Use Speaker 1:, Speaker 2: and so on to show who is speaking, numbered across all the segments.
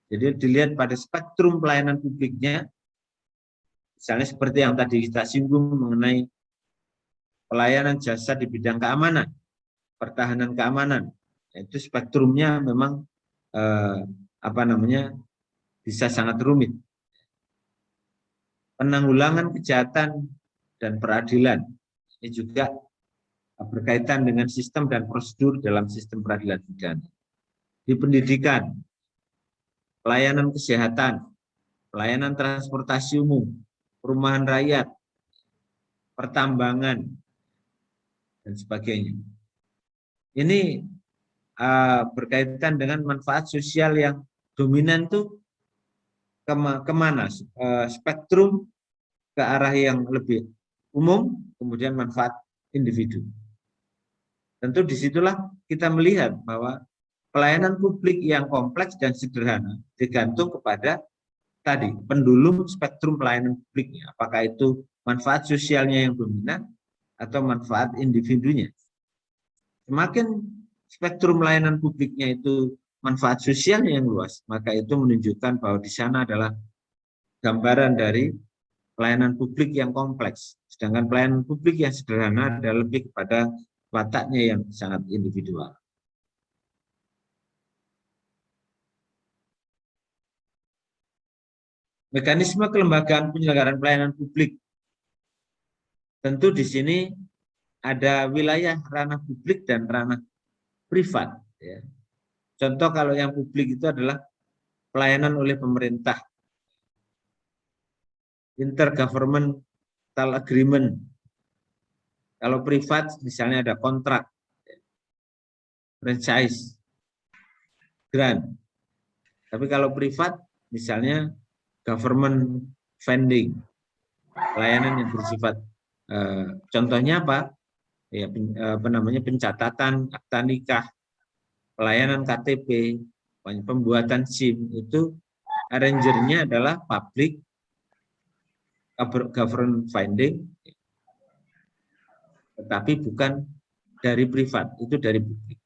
Speaker 1: Jadi dilihat pada spektrum pelayanan publiknya, misalnya seperti yang tadi kita singgung mengenai pelayanan jasa di bidang keamanan, pertahanan keamanan, itu spektrumnya memang bisa sangat rumit. Penanggulangan kejahatan dan peradilan ini juga berkaitan dengan sistem dan prosedur dalam sistem peradilan pidana. Di pendidikan, pelayanan kesehatan, pelayanan transportasi umum, perumahan rakyat, pertambangan, dan sebagainya. Ini berkaitan dengan manfaat sosial yang dominan itu kemana? Spektrum ke arah yang lebih umum, kemudian manfaat individu. Tentu disitulah kita melihat bahwa pelayanan publik yang kompleks dan sederhana tergantung kepada tadi pendulum spektrum pelayanan publiknya. Apakah itu manfaat sosialnya yang dominan atau manfaat individunya. Semakin spektrum layanan publiknya itu manfaat sosialnya yang luas, maka itu menunjukkan bahwa di sana adalah gambaran dari pelayanan publik yang kompleks. Sedangkan pelayanan publik yang sederhana adalah lebih kepada wataknya yang sangat individual. Mekanisme kelembagaan penyelenggaraan pelayanan publik. Tentu di sini ada wilayah ranah publik dan ranah privat. Ya. Contoh kalau yang publik itu adalah pelayanan oleh pemerintah, intergovernmental agreement. Kalau privat misalnya ada kontrak, franchise, grant. Tapi kalau privat misalnya government funding, pelayanan yang bersifat contohnya apa? Ya, pencatatan akta nikah, pelayanan KTP, pembuatan SIM, itu arrangernya adalah public government funding, tetapi bukan dari privat, itu dari publik.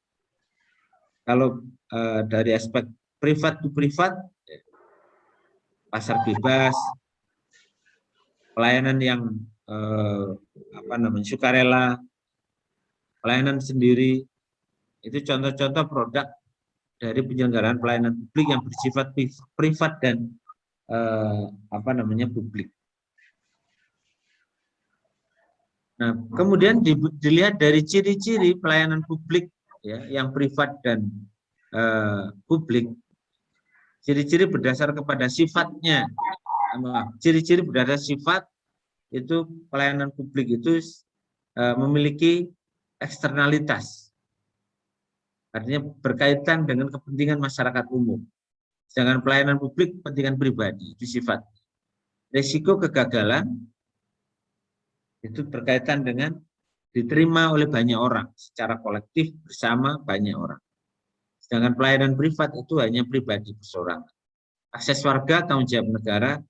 Speaker 1: Kalau dari aspek privat to privat, pasar bebas, pelayanan yang sukarela, pelayanan sendiri, itu contoh-contoh produk dari penyelenggaraan pelayanan publik yang bersifat privat dan publik. Nah, kemudian dilihat dari ciri-ciri pelayanan publik ya, yang privat dan publik. Ciri-ciri berdasar kepada sifatnya. Ciri-ciri berdasar sifat itu pelayanan publik itu memiliki eksternalitas. Artinya berkaitan dengan kepentingan masyarakat umum. Sedangkan pelayanan publik kepentingan pribadi itu sifat. Risiko kegagalan itu berkaitan dengan diterima oleh banyak orang secara kolektif bersama banyak orang. Sedangkan pelayanan privat itu hanya pribadi perseorangan. Akses warga tanggung jawab negara,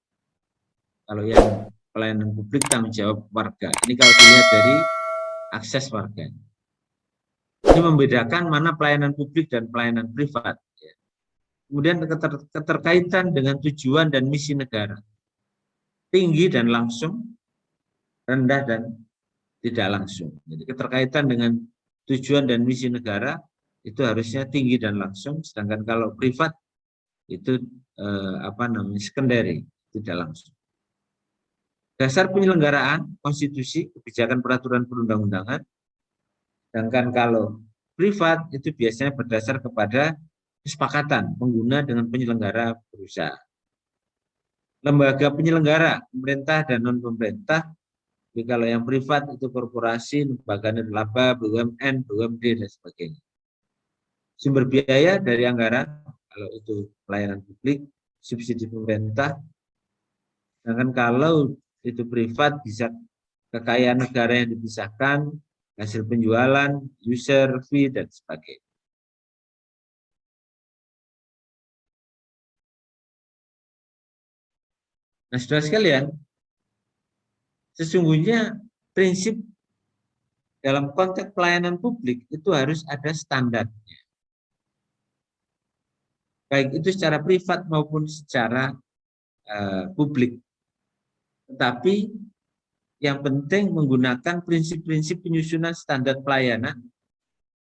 Speaker 1: kalau yang pelayanan publik tanggung jawab warga. Ini kalau dilihat dari akses warga. Ini membedakan mana pelayanan publik dan pelayanan privat. Kemudian keterkaitan dengan tujuan dan misi negara. Tinggi dan langsung, rendah dan tidak langsung. Jadi keterkaitan dengan tujuan dan misi negara itu harusnya tinggi dan langsung, sedangkan kalau privat itu secondary, tidak langsung. Dasar penyelenggaraan konstitusi, kebijakan peraturan perundang-undangan, sedangkan kalau privat itu biasanya berdasar kepada kesepakatan pengguna dengan penyelenggara berusaha. Lembaga penyelenggara, pemerintah dan non-pemerintah. Jadi kalau yang privat itu korporasi, lembaga nirlaba, BUMN, BUMD, dan sebagainya. Sumber biaya dari anggaran, kalau itu pelayanan publik, subsidi pemerintah. Sedangkan kalau itu privat, bisa kekayaan negara yang dipisahkan, hasil penjualan, user fee, dan sebagainya. Nah, saudara sekalian, sesungguhnya prinsip dalam konteks pelayanan publik itu harus ada standarnya. baik itu secara privat maupun secara publik. Tetapi yang penting menggunakan prinsip-prinsip penyusunan standar pelayanan.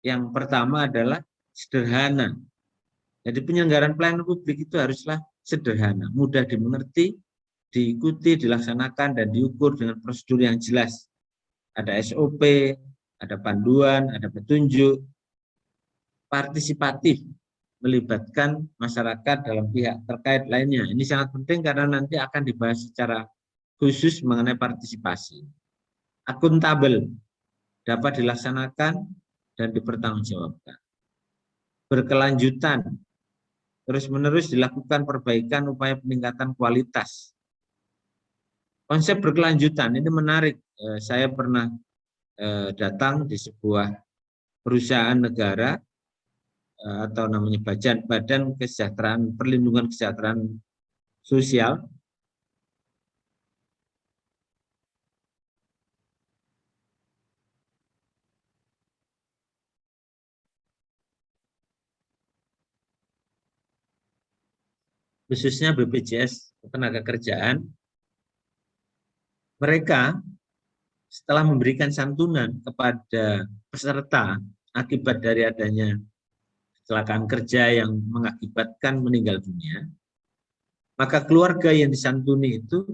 Speaker 1: Yang pertama adalah sederhana. Jadi penyelenggaraan pelayanan publik itu haruslah sederhana, mudah dimengerti, diikuti, dilaksanakan, dan diukur dengan prosedur yang jelas. Ada SOP, ada panduan, ada petunjuk, partisipatif, melibatkan masyarakat dalam pihak terkait lainnya. Ini sangat penting karena nanti akan dibahas secara khusus mengenai partisipasi. Akuntabel, dapat dilaksanakan dan dipertanggungjawabkan. Berkelanjutan, terus-menerus dilakukan perbaikan upaya peningkatan kualitas. Konsep berkelanjutan ini menarik. Saya pernah datang di sebuah perusahaan negara atau namanya Badan Kesejahteraan Perlindungan Kesejahteraan Sosial. Khususnya BPJS Ketenagakerjaan, mereka setelah memberikan santunan kepada peserta akibat dari adanya kecelakaan kerja yang mengakibatkan meninggal dunia, maka keluarga yang disantuni itu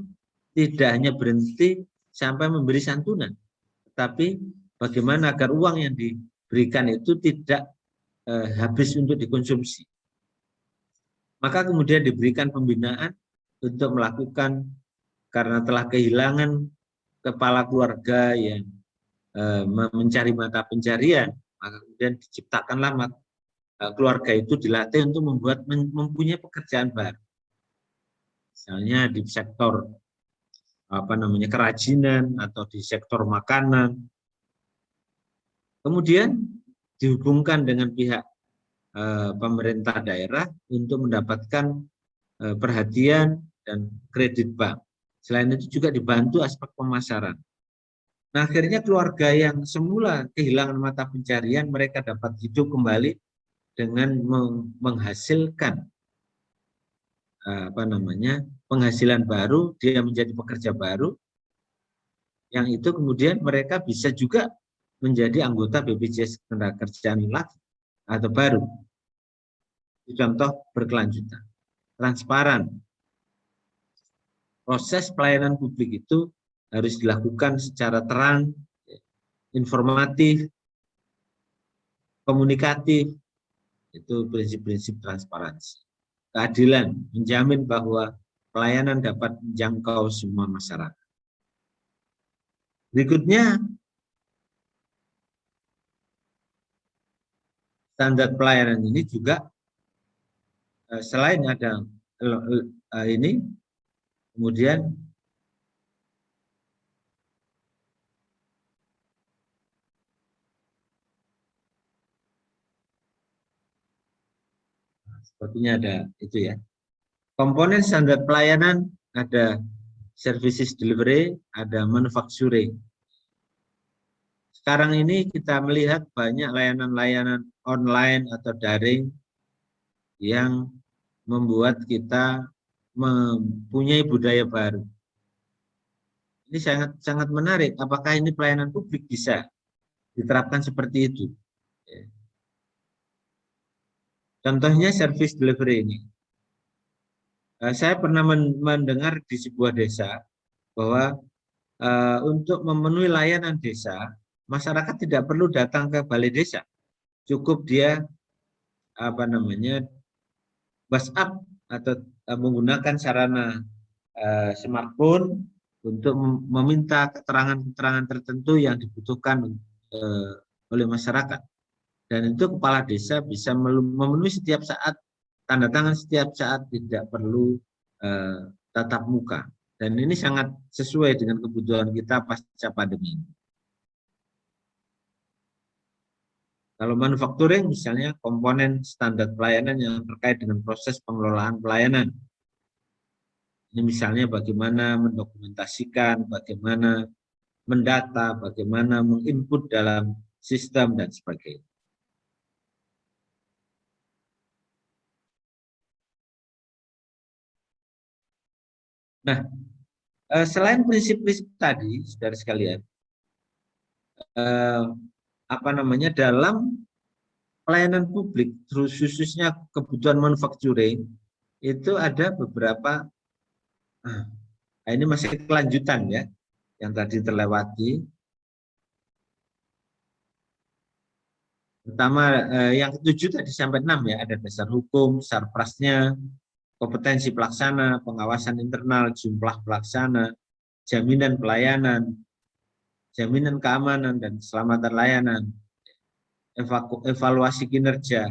Speaker 1: tidak hanya berhenti sampai memberi santunan, tetapi bagaimana agar uang yang diberikan itu tidak habis untuk dikonsumsi. Maka kemudian diberikan pembinaan untuk melakukan, karena telah kehilangan kepala keluarga yang mencari mata pencarian, maka kemudian diciptakanlah keluarga itu dilatih untuk mempunyai pekerjaan baru. Misalnya di sektor kerajinan atau di sektor makanan. Kemudian dihubungkan dengan pihak pemerintah daerah untuk mendapatkan perhatian dan kredit bank. Selain itu juga dibantu aspek pemasaran. Nah, akhirnya keluarga yang semula kehilangan mata pencarian, mereka dapat hidup kembali dengan menghasilkan penghasilan baru, dia menjadi pekerja baru, yang itu kemudian mereka bisa juga menjadi anggota BPJS Ketenagakerjaan lagi atau baru. Contoh berkelanjutan, transparan. Proses pelayanan publik itu harus dilakukan secara terang, informatif, komunikatif. Itu prinsip-prinsip transparansi. Keadilan, menjamin bahwa pelayanan dapat menjangkau semua masyarakat. Berikutnya, standar pelayanan ini juga selain ada ini, kemudian sepertinya ada itu ya. Komponen standar pelayanan ada services delivery, ada manufacturing. Sekarang ini kita melihat banyak layanan-layanan online atau daring yang membuat kita mempunyai budaya baru. Ini sangat menarik. Apakah ini pelayanan publik bisa diterapkan seperti itu? Contohnya service delivery ini. Saya pernah mendengar di sebuah desa bahwa untuk memenuhi layanan desa, masyarakat tidak perlu datang ke balai desa. Cukup dia WhatsApp atau menggunakan sarana smartphone untuk meminta keterangan-keterangan tertentu yang dibutuhkan oleh masyarakat. Dan itu kepala desa bisa memenuhi setiap saat, tanda tangan setiap saat, tidak perlu tatap muka. Dan ini sangat sesuai dengan kebutuhan kita pasca pandemi. Kalau manufacturing misalnya komponen standar pelayanan yang terkait dengan proses pengelolaan pelayanan. Ini misalnya bagaimana mendokumentasikan, bagaimana mendata, bagaimana menginput dalam sistem dan sebagainya. Nah, selain prinsip-prinsip tadi, saudara sekalian, apa namanya, dalam pelayanan publik, terus khususnya kebutuhan manufacturing, itu ada beberapa, ini masih kelanjutan ya, yang tadi terlewati. Pertama, yang ketujuh tadi sampai 6 ya, ada dasar hukum, sarprasnya, kompetensi pelaksana, pengawasan internal, jumlah pelaksana, jaminan pelayanan, jaminan keamanan dan keselamatan layanan, evaluasi kinerja.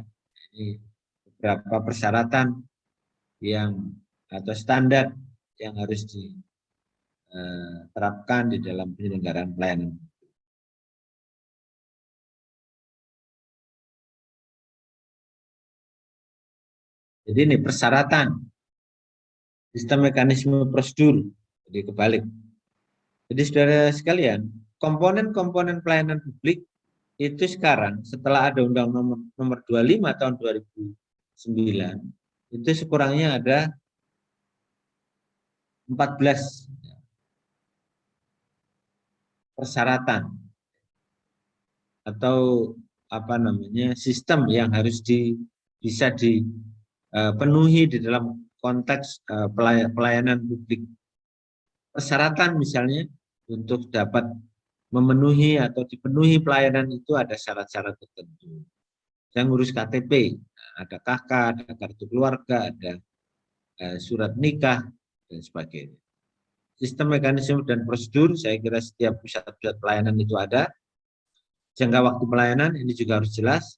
Speaker 1: Ini beberapa persyaratan yang atau standar yang harus diterapkan di dalam penyelenggaraan pelayanan. Jadi ini persyaratan, sistem mekanisme prosedur, jadi kebalik. Jadi saudara sekalian, komponen-komponen pelayanan publik itu sekarang setelah ada Undang-Undang nomor 25 tahun 2009, itu sekurangnya ada 14 persyaratan atau apa namanya, sistem yang harus bisa dipenuhi di dalam konteks pelayanan publik. Persyaratan misalnya untuk dapat memenuhi atau dipenuhi pelayanan itu ada syarat-syarat tertentu. Saya ngurus KTP, ada KK, ada kartu keluarga, ada surat nikah, dan sebagainya. Sistem, mekanisme, dan prosedur, saya kira setiap pusat-pusat pelayanan itu ada. Jangka waktu pelayanan, ini juga harus jelas.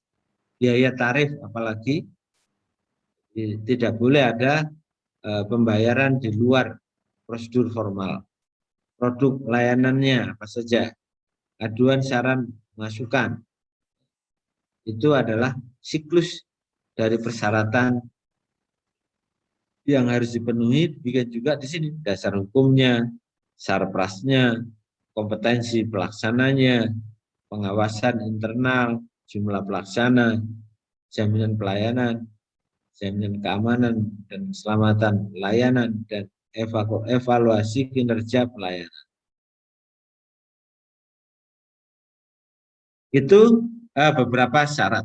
Speaker 1: Biaya tarif, apalagi tidak boleh ada pembayaran di luar prosedur formal. Produk layanannya apa saja, aduan, saran, masukan. Itu adalah siklus dari persyaratan yang harus dipenuhi. Demikian juga di sini dasar hukumnya, sarprasnya, kompetensi pelaksananya, pengawasan internal, jumlah pelaksana, jaminan pelayanan, jaminan keamanan dan keselamatan layanan, dan evaluasi kinerja pelayanan. Itu beberapa syarat.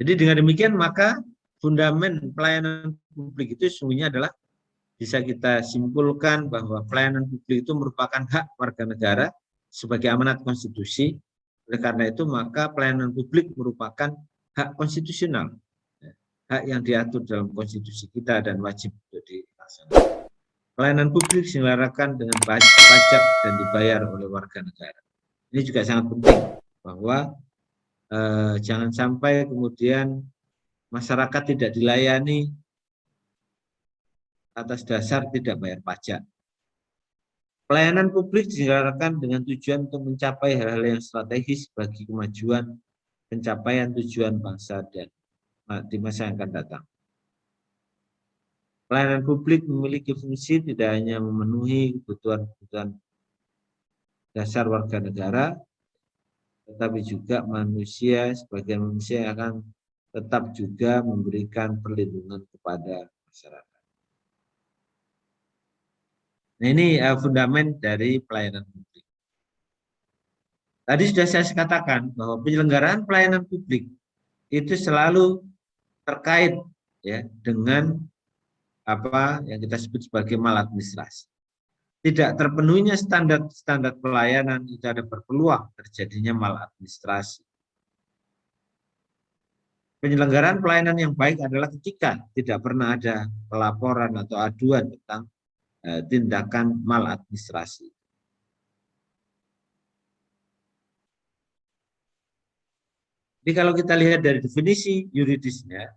Speaker 1: Jadi dengan demikian maka fundamen pelayanan publik itu sesungguhnya adalah, bisa kita simpulkan bahwa pelayanan publik itu merupakan hak warga negara sebagai amanat konstitusi. Oleh karena itu maka pelayanan publik merupakan hak konstitusional, hak yang diatur dalam konstitusi kita dan wajib untuk dilaksanakan. Pelayanan publik diselenggarakan dengan pajak dan dibayar oleh warga negara. Ini juga sangat penting bahwa jangan sampai kemudian masyarakat tidak dilayani atas dasar tidak bayar pajak. Pelayanan publik diselenggarakan dengan tujuan untuk mencapai hal-hal yang strategis bagi kemajuan pencapaian tujuan bangsa dan di masa yang akan datang. Pelayanan publik memiliki fungsi tidak hanya memenuhi kebutuhan-kebutuhan dasar warga negara, tetapi juga manusia sebagai manusia yang akan tetap juga memberikan perlindungan kepada masyarakat. Nah, ini fundament dari pelayanan publik. Tadi sudah saya katakan bahwa penyelenggaraan pelayanan publik itu selalu terkait ya dengan apa yang kita sebut sebagai maladministrasi. Tidak terpenuhinya standar pelayanan itu ada berpeluang terjadinya maladministrasi. Penyelenggaraan pelayanan yang baik adalah ketika tidak pernah ada pelaporan atau aduan tentang tindakan maladministrasi. Jadi kalau kita lihat dari definisi yuridisnya,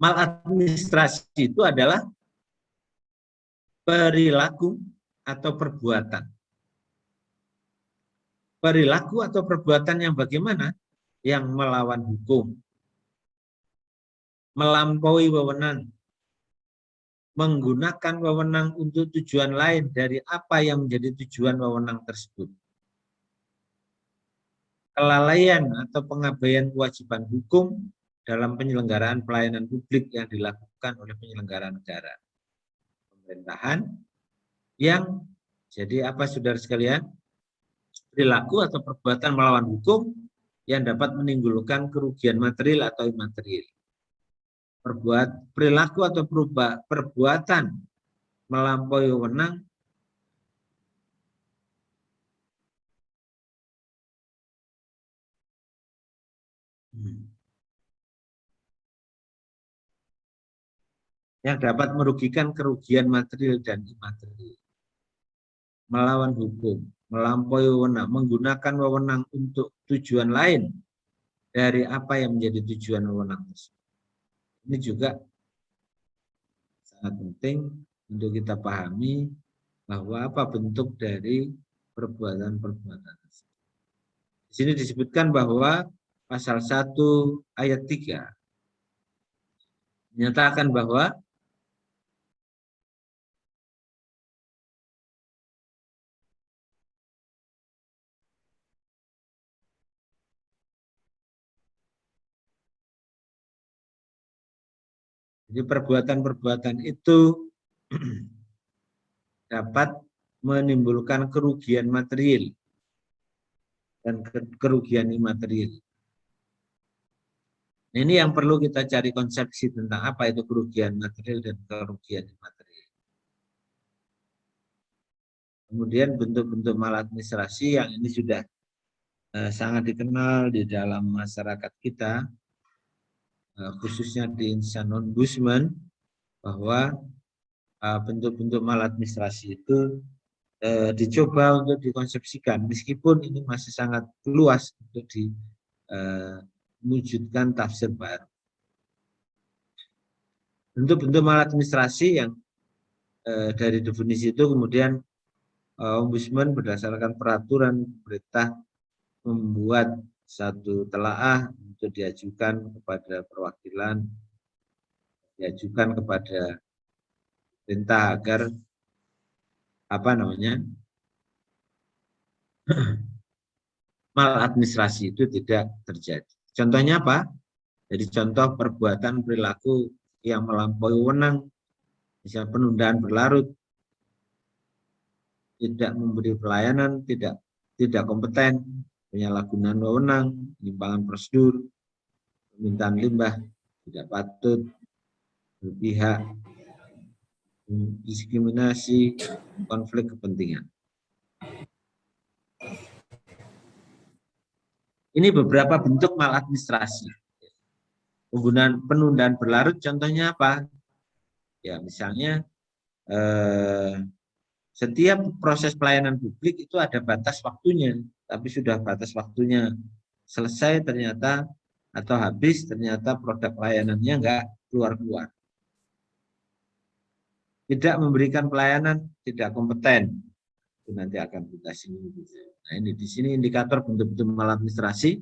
Speaker 1: maladministrasi itu adalah perilaku atau perbuatan. Perilaku atau perbuatan yang bagaimana? Yang melawan hukum, melampaui wewenang, menggunakan wewenang untuk tujuan lain dari apa yang menjadi tujuan wewenang tersebut. kelalaian atau pengabaian kewajiban hukum dalam penyelenggaraan pelayanan publik yang dilakukan oleh penyelenggara negara pemerintahan yang jadi apa saudara sekalian, perilaku atau perbuatan melawan hukum yang dapat menimbulkan kerugian material atau imaterial. Perilaku atau perbuatan melampaui wewenang yang dapat merugikan kerugian material dan imaterial. Melawan hukum, melampaui wewenang, menggunakan wewenang untuk tujuan lain dari apa yang menjadi tujuan wewenang tersebut. Ini juga sangat penting untuk kita pahami bahwa apa bentuk dari perbuatan-perbuatan tersebut. Di sini disebutkan bahwa pasal 1 ayat 3 menyatakan bahwa jadi perbuatan-perbuatan itu dapat menimbulkan kerugian material dan kerugian imaterial. Ini yang perlu kita cari konsepsi tentang apa itu kerugian material dan kerugian imaterial. Kemudian bentuk-bentuk maladministrasi yang ini sudah sangat dikenal di dalam masyarakat kita, khususnya di instansi ombudsman, bahwa bentuk-bentuk maladministrasi itu dicoba untuk dikonsepsikan, meskipun ini masih sangat luas untuk diwujudkan tafsir baru. Bentuk-bentuk maladministrasi yang dari definisi itu kemudian ombudsman berdasarkan peraturan pemerintah membuat satu telaah untuk diajukan kepada perwakilan, diajukan kepada pemerintah agar maladministrasi itu tidak terjadi. Contohnya apa? Jadi contoh perbuatan perilaku yang melampaui wewenang, misalnya penundaan berlarut, tidak memberi pelayanan, tidak kompeten, penyalahgunaan wewenang, penyimpangan prosedur, permintaan limbah, tidak patut, berpihak, diskriminasi, konflik kepentingan. Ini beberapa bentuk maladministrasi. Penggunaan penundaan berlarut contohnya apa? Ya misalnya setiap proses pelayanan publik itu ada batas waktunya, tapi sudah batas waktunya selesai ternyata atau habis ternyata produk layanannya enggak keluar-keluar. Tidak memberikan pelayanan, tidak kompeten. Itu nanti akan kita singgung. Nah, ini di sini indikator bentuk-bentuk maladministrasi.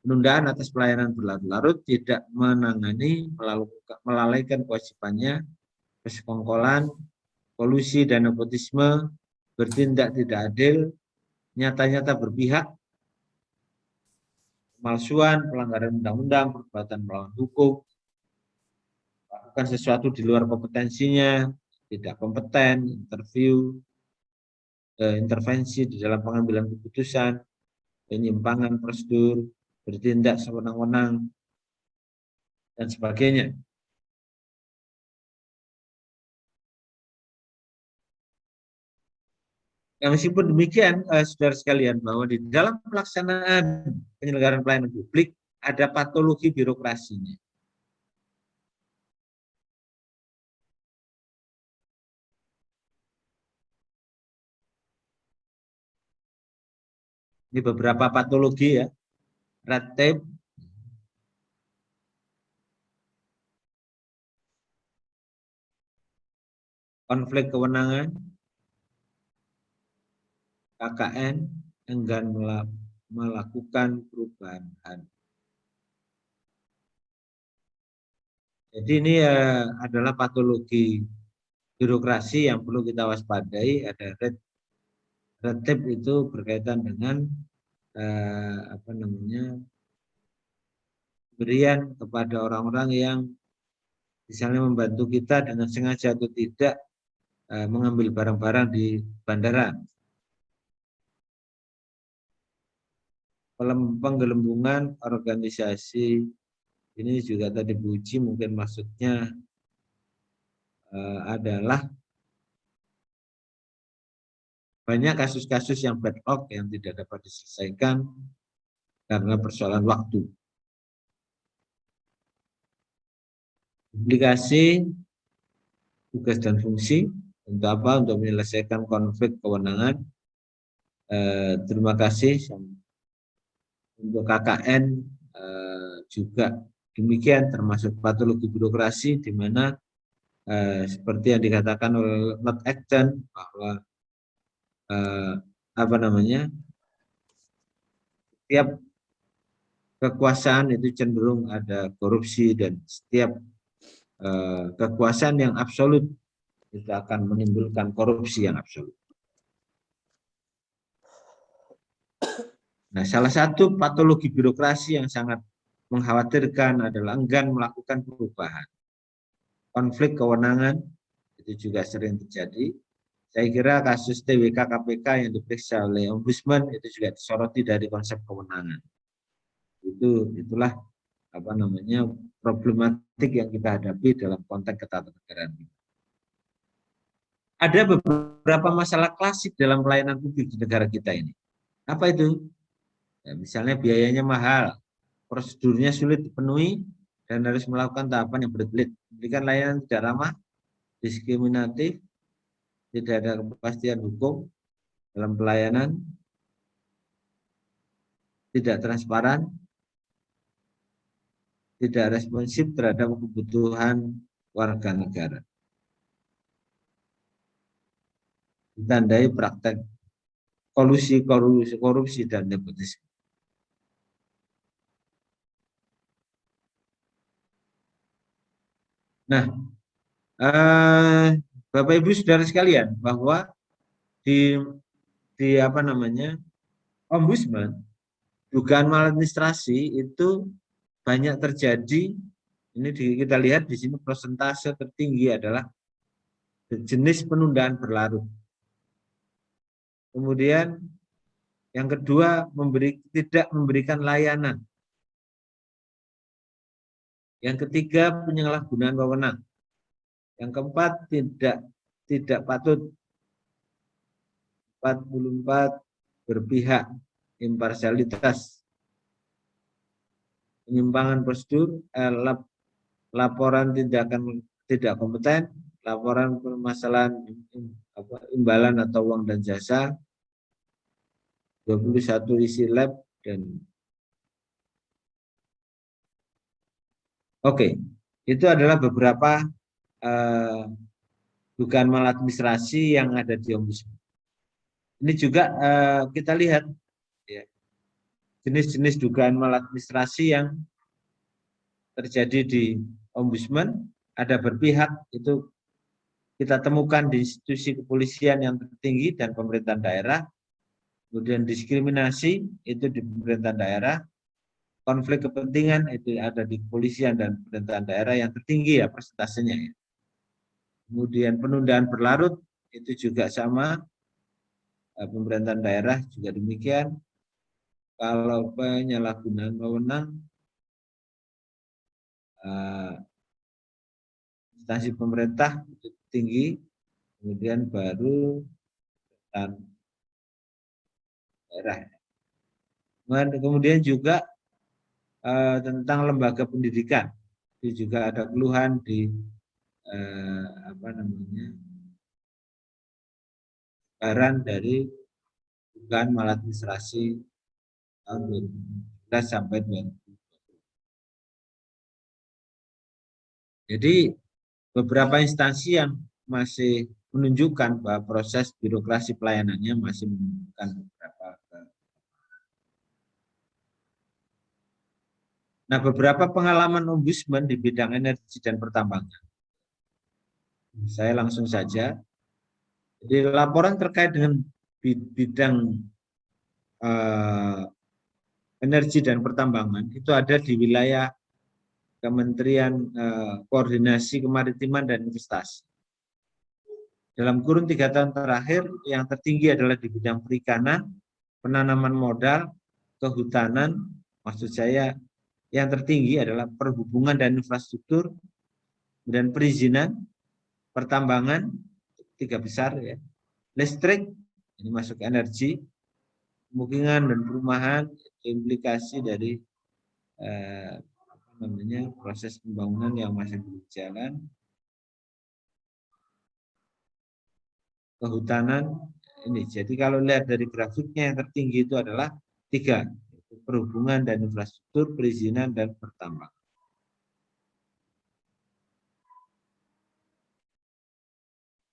Speaker 1: Penundaan atas pelayanan berlarut-larut, tidak menangani, melalaikan kewajibannya, persekongkolan, kolusi dan nepotisme, bertindak tidak adil, nyata-nyata berpihak, pemalsuan, pelanggaran undang-undang, perbuatan melawan hukum, melakukan sesuatu di luar kompetensinya, tidak kompeten, intervensi di dalam pengambilan keputusan, penyimpangan prosedur, bertindak sewenang-wenang, dan sebagainya. Ya, meskipun demikian, saudara sekalian, bahwa di dalam pelaksanaan penyelenggaraan pelayanan publik ada patologi birokrasinya. Ini beberapa patologi ya, red tape, konflik kewenangan, KKN, enggan melakukan perubahan. Jadi ini adalah patologi birokrasi yang perlu kita waspadai. Ada red tape itu berkaitan dengan apa namanya, berian kepada orang-orang yang misalnya membantu kita dengan sengaja atau tidak mengambil barang-barang di bandara. Penggelembungan organisasi ini juga tadi diuji, mungkin maksudnya adalah banyak kasus-kasus yang backlog yang tidak dapat diselesaikan karena persoalan waktu. Aplikasi tugas dan fungsi untuk apa? Untuk menyelesaikan konflik kewenangan. Terima kasih untuk KKN juga demikian, termasuk patologi birokrasi, di mana seperti yang dikatakan oleh Lord Acton bahwa apa namanya, setiap kekuasaan itu cenderung ada korupsi, dan setiap kekuasaan yang absolut itu akan menimbulkan korupsi yang absolut. Nah, salah satu patologi birokrasi yang sangat mengkhawatirkan adalah enggan melakukan perubahan. Konflik kewenangan itu juga sering terjadi. Saya kira kasus TWK KPK yang diperiksa oleh Ombudsman itu juga disoroti dari konsep kewenangan. Itulah apa namanya, problematik yang kita hadapi dalam konteks ketatanegaraan. Ada beberapa masalah klasik dalam pelayanan publik di negara kita ini. Apa itu? Ya, misalnya biayanya mahal, prosedurnya sulit dipenuhi, dan harus melakukan tahapan yang berbelit. Memberikan layanan tidak ramah, diskriminatif, tidak ada kepastian hukum dalam pelayanan, tidak transparan, tidak responsif terhadap kebutuhan warga negara. Ditandai praktek kolusi, korupsi, dan nepotisme. Nah, Bapak Ibu Saudara sekalian, bahwa di apa namanya, Ombudsman, dugaan maladministrasi itu banyak terjadi. Ini kita lihat di sini persentase tertinggi adalah jenis penundaan berlarut. Kemudian yang kedua, tidak memberikan layanan. Yang ketiga, penyalahgunaan wewenang. Yang keempat, tidak patut. 44, berpihak, imparsialitas. Penyimpangan prosedur, laporan tindakan tidak kompeten, laporan permasalahan imbalan atau uang dan jasa, 21 isi lab, dan oke, itu adalah beberapa dugaan maladministrasi yang ada di Ombudsman. Ini juga kita lihat ya, jenis-jenis dugaan maladministrasi yang terjadi di Ombudsman. Ada berpihak, itu kita temukan di institusi kepolisian yang tertinggi dan pemerintahan daerah. Kemudian diskriminasi itu di pemerintahan daerah. Konflik kepentingan itu ada di kepolisian dan pemerintahan daerah yang tertinggi ya persentasenya ya. Kemudian penundaan berlarut itu juga sama, pemerintahan daerah juga demikian. Kalau penyalahgunaan wewenang, instansi pemerintah itu tinggi, kemudian baru daerah. Kemudian juga tentang lembaga pendidikan, itu juga ada keluhan di apa namanya, baran dari dugaan maladministrasi tahun 2019 sampai 2020. Jadi beberapa instansi yang masih menunjukkan bahwa proses birokrasi pelayanannya masih menunjukkan beberapa. Nah, beberapa pengalaman Ombudsman di bidang energi dan pertambangan. Saya langsung saja. Jadi laporan terkait dengan bidang Energi dan Pertambangan itu ada di wilayah Kementerian Koordinasi Kemaritiman dan Investasi. Dalam kurun 3 tahun terakhir, yang tertinggi adalah di bidang perikanan, penanaman modal, kehutanan, maksud saya yang tertinggi adalah perhubungan dan infrastruktur, dan perizinan, pertambangan, 3 besar ya, listrik, ini masuk energi, pemukiman dan perumahan, implikasi dari proses pembangunan yang masih berjalan, kehutanan ini. Jadi kalau lihat dari grafiknya yang tertinggi itu adalah 3, perhubungan dan infrastruktur, perizinan dan pertambangan.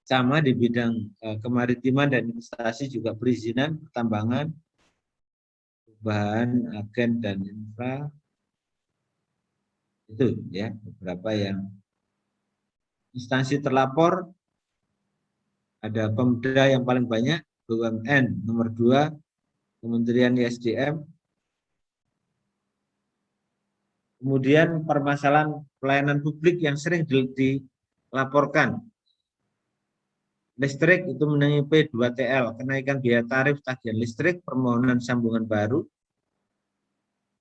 Speaker 1: Sama di bidang kemaritiman dan investasi juga perizinan, pertambangan, bahan, agen dan infra, itu ya beberapa yang instansi terlapor. Ada Pemda yang paling banyak, BUMN nomor 2, Kementerian ISDM. Kemudian permasalahan pelayanan publik yang sering dilaporkan. Listrik itu mengenai 2TL, kenaikan biaya tarif tagihan listrik, permohonan sambungan baru.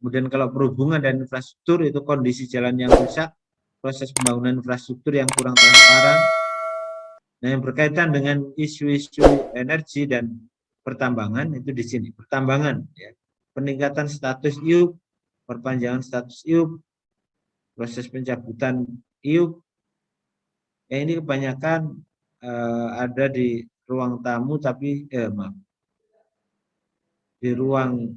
Speaker 1: Kemudian kalau perhubungan dan infrastruktur itu kondisi jalan yang rusak, proses pembangunan infrastruktur yang kurang transparan. Nah, yang berkaitan dengan isu-isu energi dan pertambangan itu di sini. Pertambangan, ya, peningkatan status IUP, perpanjangan status IUP, proses pencabutan IUP. Ya, ini kebanyakan ada di ruang tamu, tapi maaf, di ruang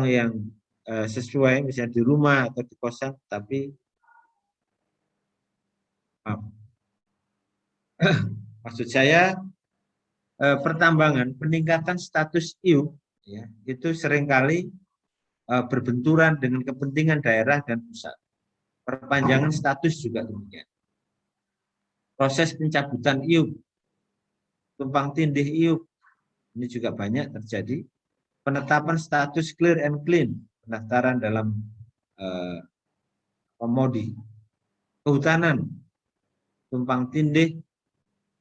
Speaker 1: yang sesuai, misalnya di rumah atau di kosan, tapi maaf, maksud saya pertambangan, peningkatan status IUP, ya, itu seringkali berbenturan dengan kepentingan daerah dan pusat. Perpanjangan status juga demikian. Proses pencabutan IUP, tumpang tindih IUP, ini juga banyak terjadi. Penetapan status clear and clean, pendaftaran dalam komodi. Kehutanan, tumpang tindih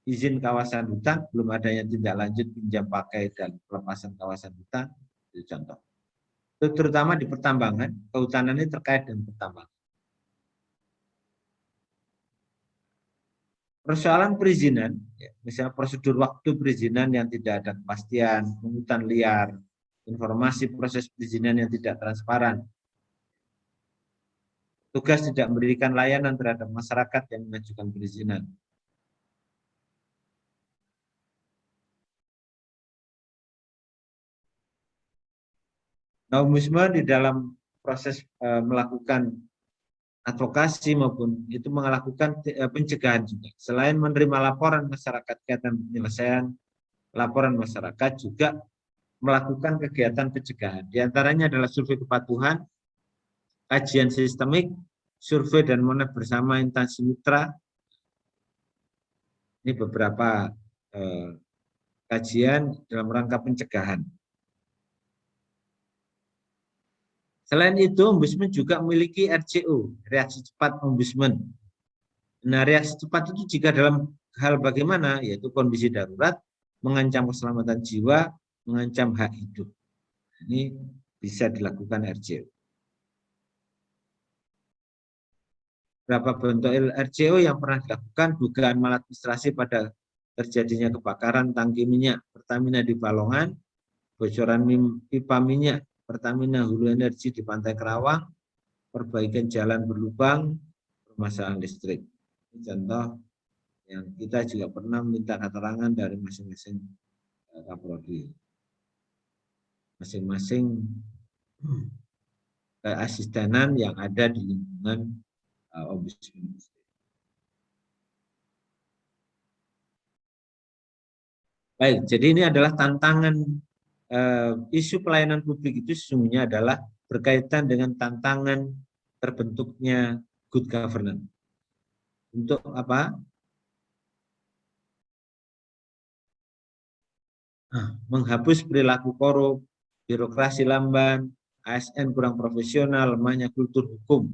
Speaker 1: izin kawasan hutan, belum adanya tindak lanjut pinjam pakai dan pelepasan kawasan hutan, itu contoh. Itu terutama di pertambangan, kehutanan ini terkait dengan pertambangan. Persoalan perizinan, misalnya prosedur waktu perizinan yang tidak ada kepastian, pungutan liar, informasi proses perizinan yang tidak transparan, tugas tidak memberikan layanan terhadap masyarakat yang mengajukan perizinan. Nah, Ombudsman di dalam proses melakukan advokasi maupun itu melakukan pencegahan juga. Selain menerima laporan masyarakat kegiatan penyelesaian laporan masyarakat, juga melakukan kegiatan pencegahan. Di antaranya adalah survei kepatuhan, kajian sistemik, survei dan monitoring bersama instansi mitra. Ini beberapa kajian dalam rangka pencegahan. Selain itu, Ombudsman juga memiliki RCO, reaksi cepat Ombudsman. Nah, reaksi cepat itu jika dalam hal bagaimana, yaitu kondisi darurat, mengancam keselamatan jiwa, mengancam hak hidup. Ini bisa dilakukan RCO. Berapa bentuk RCO yang pernah dilakukan? Dugaan maladministrasi pada terjadinya kebakaran tangki minyak Pertamina di Balongan, bocoran pipa minyak Pertamina Hulu Energi di Pantai Kerawang, perbaikan jalan berlubang, permasalahan listrik. Ini contoh yang kita juga pernah minta keterangan dari masing-masing Kaprodi, masing-masing asistenan yang ada di lingkungan Ombudsman. Baik, jadi ini adalah tantangan isu pelayanan publik itu sesungguhnya adalah berkaitan dengan tantangan terbentuknya good governance. Untuk apa? Menghapus perilaku korup, birokrasi lamban, ASN kurang profesional, lemahnya kultur hukum.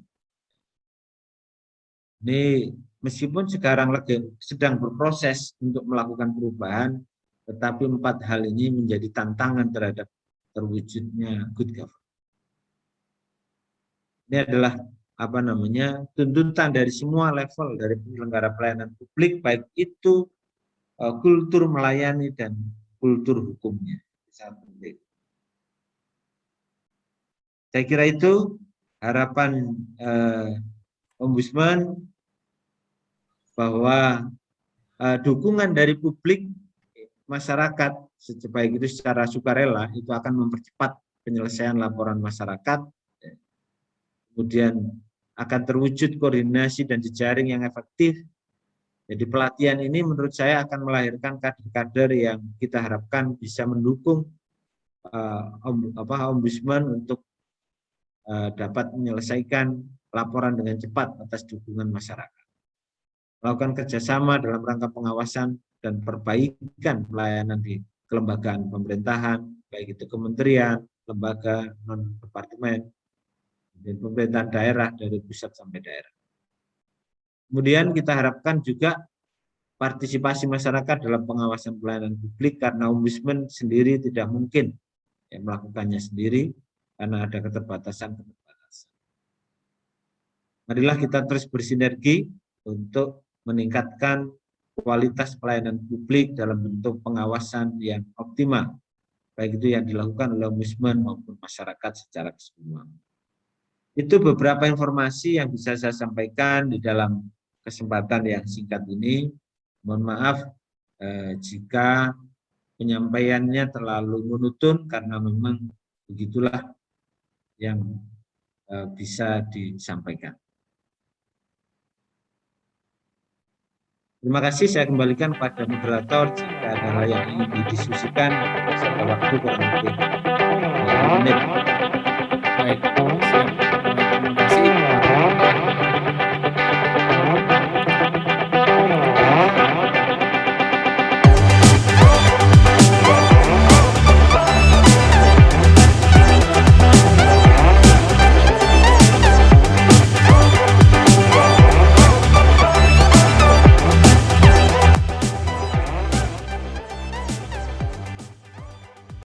Speaker 1: Ini meskipun sekarang lagi sedang berproses untuk melakukan perubahan, tetapi 4 hal ini menjadi tantangan terhadap terwujudnya good government. Ini adalah tuntutan dari semua level dari penyelenggara pelayanan publik, baik itu kultur melayani dan kultur hukumnya. Saya kira itu harapan Ombudsman, bahwa dukungan dari publik masyarakat baik itu secara sukarela itu akan mempercepat penyelesaian laporan masyarakat, kemudian akan terwujud koordinasi dan jejaring yang efektif. Jadi pelatihan ini menurut saya akan melahirkan kader-kader yang kita harapkan bisa mendukung Ombudsman untuk dapat menyelesaikan laporan dengan cepat atas dukungan masyarakat. Melakukan kerjasama dalam rangka pengawasan dan perbaikan pelayanan di kelembagaan pemerintahan, baik itu kementerian, lembaga, non-departemen, dan pemerintahan daerah dari pusat sampai daerah. Kemudian kita harapkan juga partisipasi masyarakat dalam pengawasan pelayanan publik, karena Ombudsman sendiri tidak mungkin melakukannya sendiri karena ada keterbatasan-keterbatasan. Marilah kita terus bersinergi untuk meningkatkan kualitas pelayanan publik dalam bentuk pengawasan yang optimal, baik itu yang dilakukan oleh Ombudsman maupun masyarakat secara keseluruhan. Itu beberapa informasi yang bisa saya sampaikan di dalam kesempatan yang singkat ini. Mohon maaf jika penyampaiannya terlalu monoton, karena memang begitulah yang bisa disampaikan. Terima kasih, saya kembalikan kepada moderator jika ada hal yang ingin didiskusikan, serta waktu kurang lebih 5 menit.
Speaker 2: Baik, siap.